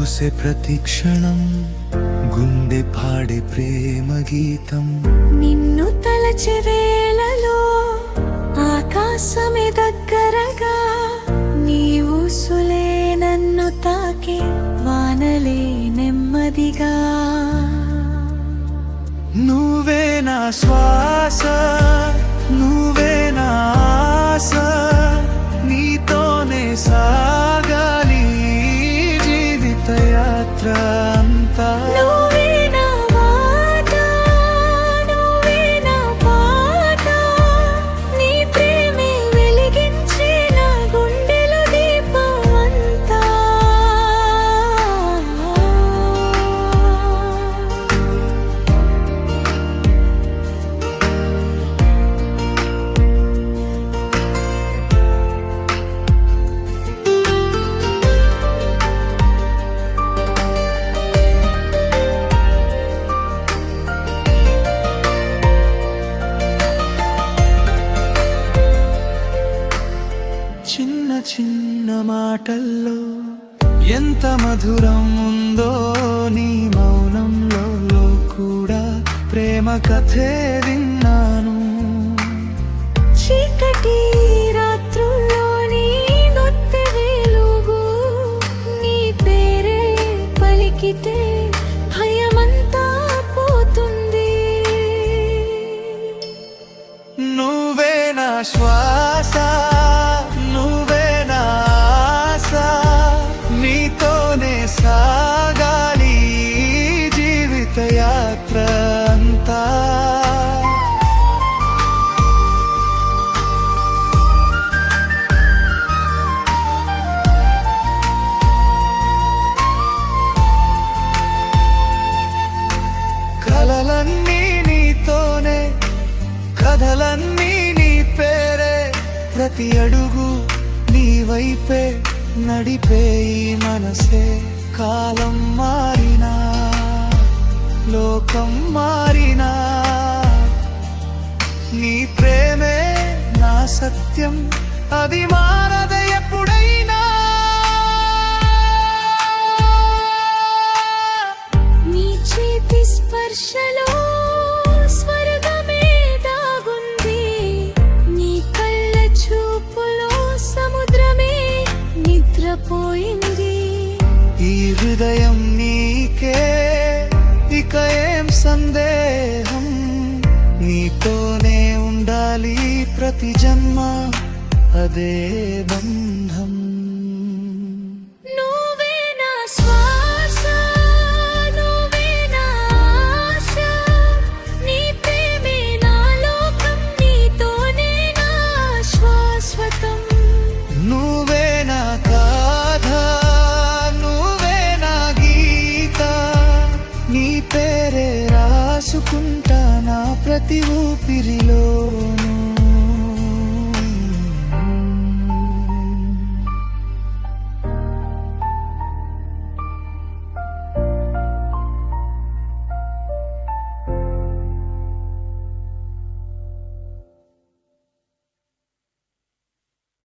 చూసే ప్రతి క్షణం గుండె పాడే ప్రేమ గీతం. నిన్ను తలచే వేళలో ఆకాశమే దగ్గరగా, నీవు సులే నన్ను తాకే వానలే నెమ్మదిగా. నువ్వే నా శ్వాస, నువ్వే నా ఆశ, నీతోనే సాగాలి జీవిత యాత్ర అంతా. నువ్వే నా మాట, నువ్వే నా పాట, నీ ప్రేమే వెలిగించే నా గుండెల దీపం అంతా. చిన్న చిన్న మాటల్లో ఎంత మధురం ఉందో, నీ మౌనంలో కూడా ప్రేమ కథే విన్నాను. చీకటి రాత్రుల్లో నీ నొత్తె వెలుగు, నీ పేరే పలికితే భయమంతా పోతుంది. నువ్వే నా శ్వాస, నువ్వే నా ఆశ, నీతోనే సాగాలి జీవిత యాత్ర అంతా. కలలన్నీ నీతోనే, కథలన్నీ నీ పేరే, ప్రతి అడుగు నీ వైపే నడిపే ఈ మనసే. కాలం మారినా, లోకం మారినా, నీ ప్రేమే నా సత్యం, అది మారదు ఎప్పుడైనా. నీ చేతి స్పర్శలో స్వర్గమే దాగుంది, నీ కళ్ళ చూపులో సముద్రమే నిద్రపోయింది. ఈ హృదయం నీకే, ఇక ఏం సందేహం, నీతోనే ఉండాలి ప్రతి జన్మ, అదే బంధం. నువ్వే నా శ్వాస, నువ్వే నా ఆశ, నీ ప్రేమే నా లోకం, నీతోనే నా శాశ్వతం. నువ్వే నా గాథ, నువ్వే నా గీత, నీ పేరే రాసుకుంటా నా ప్రతి ఊపిరిలో.